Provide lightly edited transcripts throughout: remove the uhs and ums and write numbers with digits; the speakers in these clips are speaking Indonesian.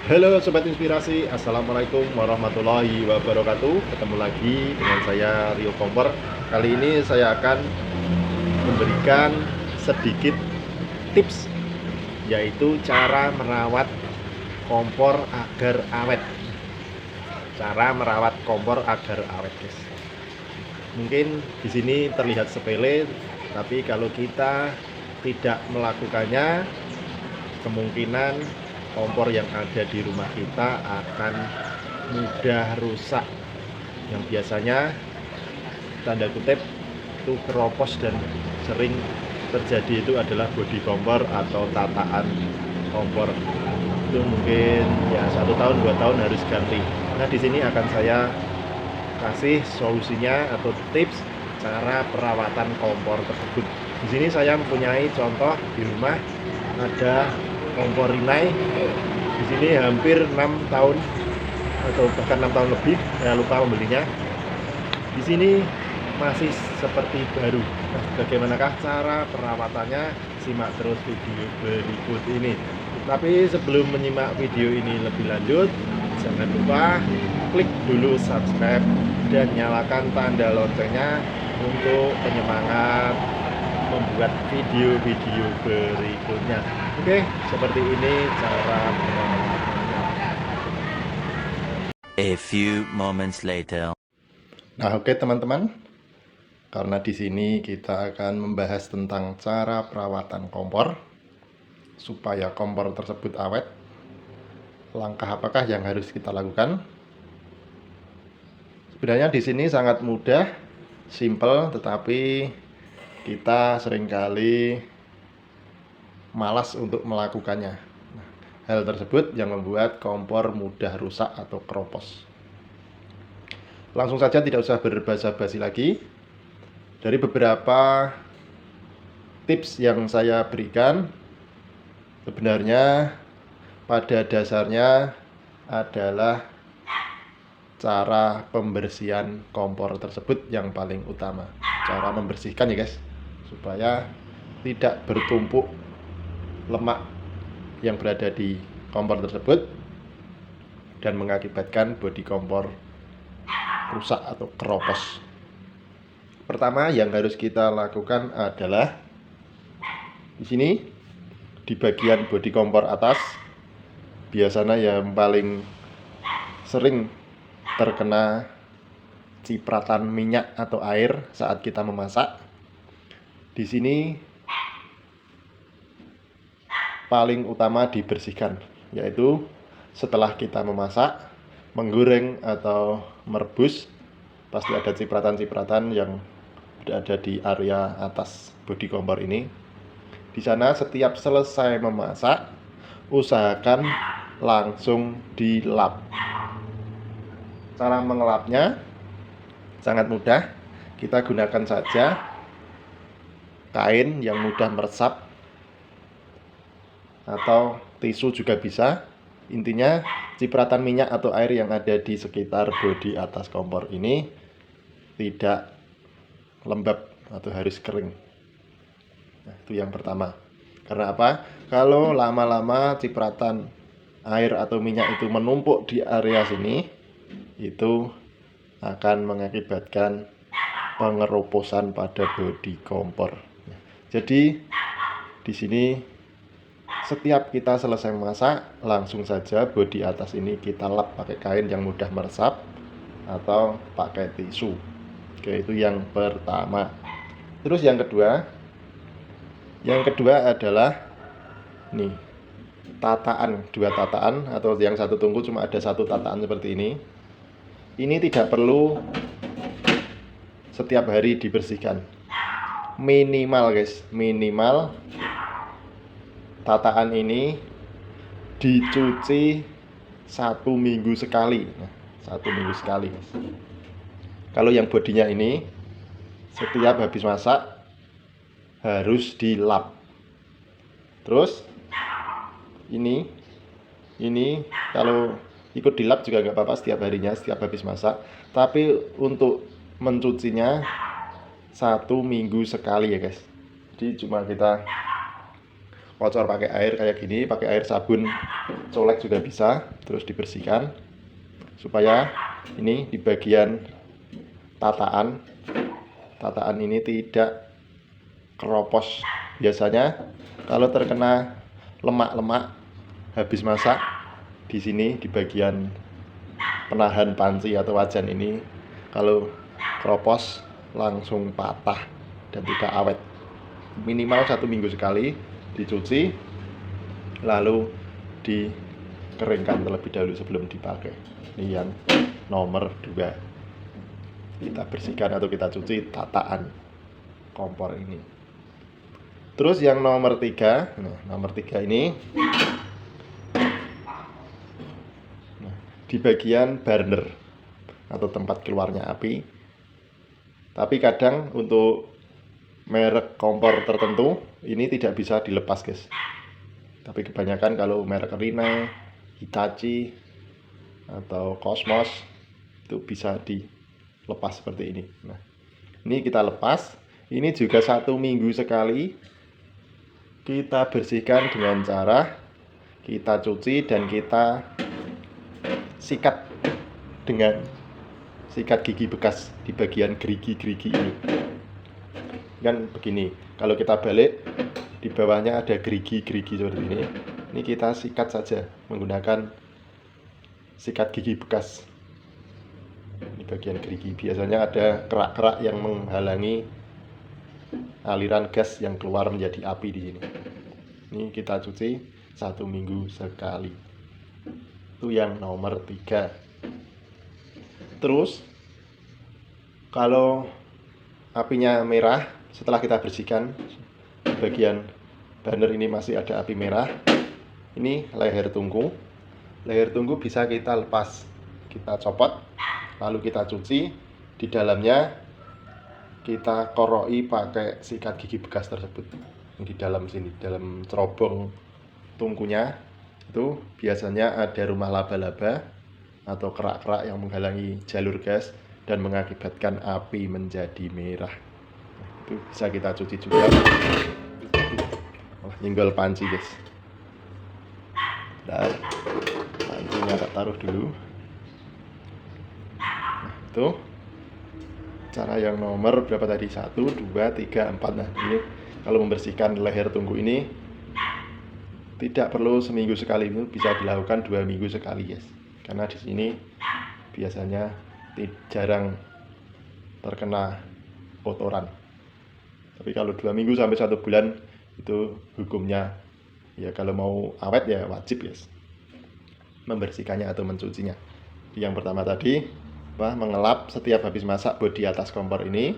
Halo Sobat Inspirasi, Assalamualaikum warahmatullahi wabarakatuh. Ketemu lagi dengan saya Rio Kompor. Kali ini saya akan memberikan sedikit tips, yaitu cara merawat kompor agar awet. Cara merawat kompor agar awet, guys. Mungkin di sini terlihat sepele, tapi kalau kita tidak melakukannya, kemungkinan kompor yang ada di rumah kita akan mudah rusak, yang biasanya tanda kutip itu keropos dan sering terjadi itu adalah bodi kompor atau tataan kompor. Itu mungkin ya 1 tahun 2 tahun harus ganti. Nah, di sini akan saya kasih solusinya atau tips cara perawatan kompor tersebut. Di sini saya mempunyai contoh di rumah, ada kompor Rinnai. Di sini hampir 6 tahun atau bahkan 6 tahun lebih, saya lupa membelinya. Di sini masih seperti baru. Nah, bagaimanakah cara perawatannya? Simak terus video berikut ini. Tapi sebelum menyimak video ini lebih lanjut, jangan lupa klik dulu subscribe dan nyalakan tanda loncengnya untuk penyemangat membuat video-video berikutnya. Oke, seperti ini cara perawatannya. A few moments later. Nah, oke teman-teman, karena di sini kita akan membahas tentang cara perawatan kompor supaya kompor tersebut awet. Langkah apakah yang harus kita lakukan? Sebenarnya di sini sangat mudah, simple, tetapi kita seringkali malas untuk melakukannya. Hal tersebut yang membuat kompor mudah rusak atau keropos. Langsung saja, tidak usah berbasa-basi lagi. Dari beberapa tips yang saya berikan, sebenarnya pada dasarnya adalah cara pembersihan kompor tersebut yang paling utama. Cara membersihkan ya guys, supaya tidak bertumpuk lemak yang berada di kompor tersebut dan mengakibatkan bodi kompor rusak atau keropos. Pertama yang harus kita lakukan adalah di sini di bagian bodi kompor atas, biasanya yang paling sering terkena cipratan minyak atau air saat kita memasak. Di sini paling utama dibersihkan, yaitu setelah kita memasak, menggoreng atau merebus, pasti ada cipratan-cipratan yang berada di area atas bodi kompor ini. Di sana setiap selesai memasak, usahakan langsung dilap. Cara mengelapnya sangat mudah. Kita gunakan saja kain yang mudah meresap atau tisu juga bisa. Intinya cipratan minyak atau air yang ada di sekitar bodi atas kompor ini tidak lembab atau harus kering. Nah, itu yang pertama. Karena apa? Kalau lama-lama cipratan air atau minyak itu menumpuk di area sini, itu akan mengakibatkan pengeroposan pada bodi kompor. Jadi di sini setiap kita selesai memasak, langsung saja bodi atas ini kita lap pakai kain yang mudah meresap atau pakai tisu. Oke, itu yang pertama. Terus yang kedua adalah nih, tataan, 2 tataan, atau yang satu tungku cuma ada 1 tataan seperti ini. Ini tidak perlu setiap hari dibersihkan. Minimal guys, minimal tataan ini dicuci 1 minggu sekali. Nah, 1 minggu sekali guys. Kalau yang bodinya ini setiap habis masak harus dilap. Terus ini kalau ikut dilap juga nggak apa-apa setiap harinya, setiap habis masak. Tapi untuk mencucinya 1 minggu sekali ya guys. Jadi cuma kita kocor pakai air kayak gini, pakai air sabun colek juga bisa, terus dibersihkan supaya ini di bagian tataan ini tidak keropos. Biasanya kalau terkena lemak-lemak habis masak di sini di bagian penahan panci atau wajan ini, kalau keropos langsung patah dan tidak awet. Minimal 1 minggu sekali dicuci lalu dikeringkan terlebih dahulu sebelum dipakai. Ini yang nomor 2, kita bersihkan atau kita cuci tataan kompor ini. Terus yang nomor 3, nomor 3 ini di bagian burner atau tempat keluarnya api. Tapi kadang untuk merek kompor tertentu ini tidak bisa dilepas, guys. Tapi kebanyakan kalau merek Rinnai, Hitachi atau Cosmos itu bisa dilepas seperti ini. Nah, ini kita lepas. Ini juga 1 minggu sekali kita bersihkan dengan cara kita cuci dan kita sikat dengan sikat gigi bekas di bagian gerigi-gerigi ini. Kan begini, kalau kita balik di bawahnya ada gerigi-gerigi seperti ini. Ini kita sikat saja menggunakan sikat gigi bekas. Di bagian gerigi biasanya ada kerak-kerak yang menghalangi aliran gas yang keluar menjadi api di sini. Ini kita cuci 1 minggu sekali. Itu yang nomor 3. Terus kalau apinya merah, setelah kita bersihkan bagian burner ini masih ada api merah, ini leher tungku. Leher tungku bisa kita lepas, kita copot, lalu kita cuci. Di dalamnya kita koroi pakai sikat gigi bekas tersebut. Di dalam sini, dalam cerobong tungkunya itu biasanya ada rumah laba-laba atau kerak-kerak yang menghalangi jalur gas dan mengakibatkan api menjadi merah. Itu bisa kita cuci juga. Nyenggol panci, guys. Dan pancinya kita taruh dulu. Nah, itu cara yang nomor berapa tadi? 1, 2, 3, 4. Nah, ini kalau membersihkan leher tungku ini tidak perlu seminggu sekali, itu bisa dilakukan 2 minggu sekali, guys. Karena di sini biasanya jarang terkena kotoran. Tapi kalau 2 minggu sampai 1 bulan itu hukumnya ya, kalau mau awet ya wajib, guys, membersihkannya atau mencucinya. Yang pertama tadi mengelap setiap habis masak bodi atas kompor ini.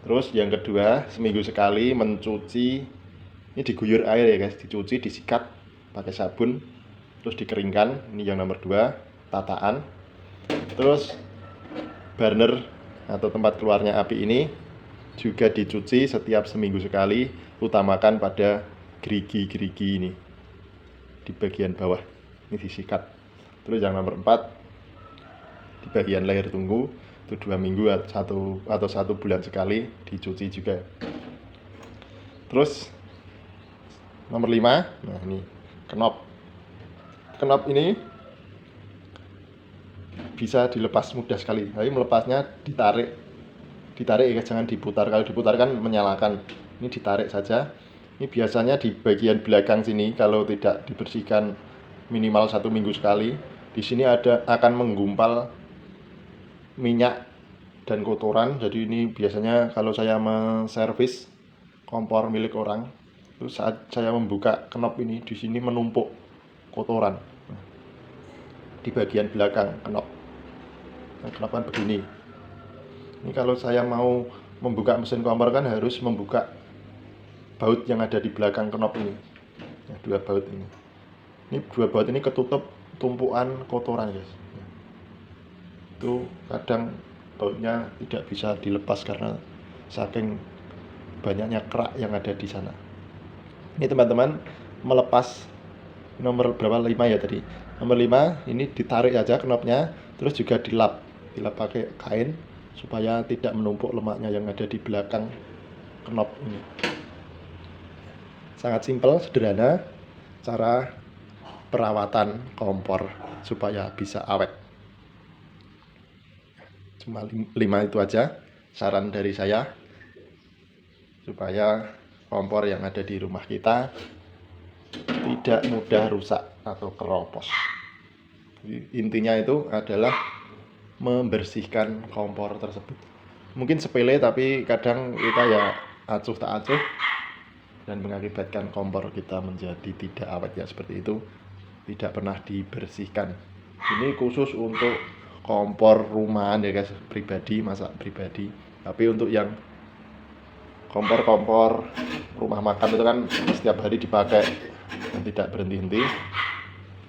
Terus yang kedua, seminggu sekali mencuci. Ini diguyur air ya, guys, dicuci, disikat pakai sabun, terus dikeringkan. Ini yang nomor 2, tataan. Terus burner atau tempat keluarnya api ini juga dicuci setiap seminggu sekali, utamakan pada gerigi-gerigi ini di bagian bawah. Ini disikat. Terus yang nomor 4, di bagian leher tunggu itu 2 minggu atau 1 bulan sekali dicuci juga. Terus nomor 5, nah ini kenop ini bisa dilepas mudah sekali. Tapi melepasnya ditarik ya, jangan diputar. Kalau diputar kan menyalakan. Ini ditarik saja. Ini biasanya di bagian belakang sini, kalau tidak dibersihkan minimal 1 minggu sekali, di sini akan menggumpal minyak dan kotoran. Jadi ini biasanya kalau saya menservis kompor milik orang, terus saat saya membuka kenop ini, di sini menumpuk kotoran di bagian belakang kenop. Nah, kenapa begini? Ini kalau saya mau membuka mesin kompor kan harus membuka baut yang ada di belakang kenop ini. Nah, 2 baut ini. Ini 2 baut ini ketutup tumpukan kotoran, guys. Itu kadang bautnya tidak bisa dilepas karena saking banyaknya kerak yang ada di sana. Ini teman-teman melepas nomor berapa, 5 ya tadi. Nomor 5 ini ditarik aja knopnya, terus juga dilap pakai kain supaya tidak menumpuk lemaknya yang ada di belakang knop ini. Sangat simpel, sederhana cara perawatan kompor supaya bisa awet. Cuma 5 itu aja saran dari saya supaya kompor yang ada di rumah kita tidak mudah rusak atau keropos. Intinya itu adalah membersihkan kompor tersebut. Mungkin sepele, tapi kadang kita ya acuh tak acuh dan mengakibatkan kompor kita menjadi tidak awet ya, seperti itu, tidak pernah dibersihkan. Ini khusus untuk kompor rumahan ya guys, pribadi, masak pribadi. Tapi untuk yang kompor-kompor rumah makan itu kan setiap hari dipakai dan tidak berhenti-henti,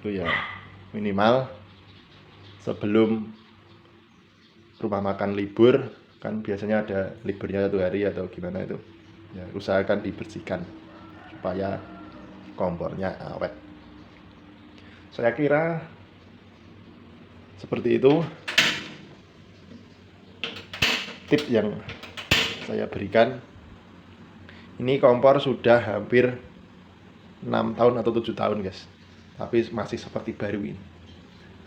itu ya minimal sebelum rumah makan libur, kan biasanya ada liburnya 1 hari atau gimana itu ya, usahakan dibersihkan supaya kompornya awet. Saya kira seperti itu tips yang saya berikan. Ini kompor sudah hampir 6 tahun atau 7 tahun guys, tapi masih seperti baru ini.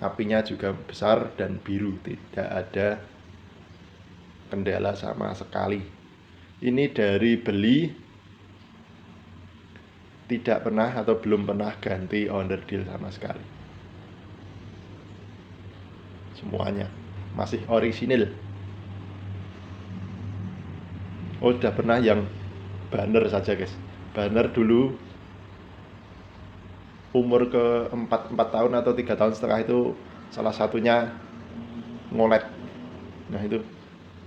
Apinya juga besar dan biru, tidak ada kendala sama sekali. Ini dari beli tidak pernah atau belum pernah ganti onderdil sama sekali. Semuanya masih orisinil. Oh, sudah pernah yang banner saja guys. Banner dulu umur ke 4 tahun atau 3 tahun setengah itu salah satunya ngolet. Nah itu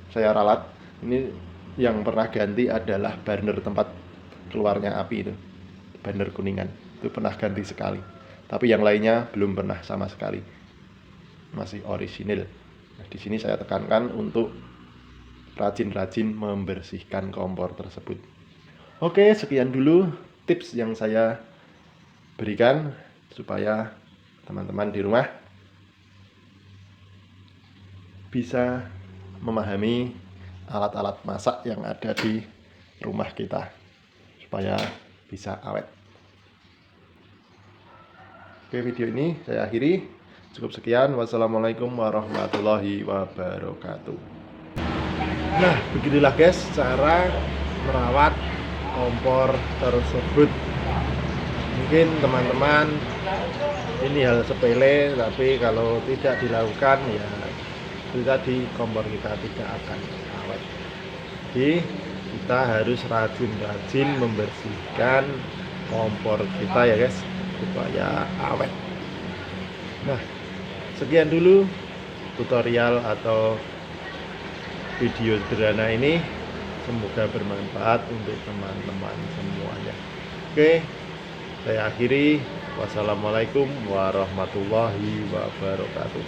saya ralat. Ini yang pernah ganti adalah burner tempat keluarnya api itu, burner kuningan itu pernah ganti sekali. Tapi yang lainnya belum pernah sama sekali, masih orisinil. Nah, di sini saya tekankan untuk rajin-rajin membersihkan kompor tersebut. Oke, sekian dulu tips yang saya berikan supaya teman-teman di rumah bisa memahami alat-alat masak yang ada di rumah kita supaya bisa awet. Oke, video ini saya akhiri. Cukup sekian. Wassalamualaikum warahmatullahi wabarakatuh. Nah, beginilah guys cara merawat kompor tersebut. Mungkin teman-teman ini hal sepele, tapi kalau tidak dilakukan ya itu tadi, kompor kita tidak akan awet. Jadi kita harus rajin-rajin membersihkan kompor kita ya guys, supaya awet. Nah, sekian dulu tutorial atau video sederhana ini, semoga bermanfaat untuk teman-teman semuanya. Oke, saya akhiri. Wassalamualaikum warahmatullahi wabarakatuh.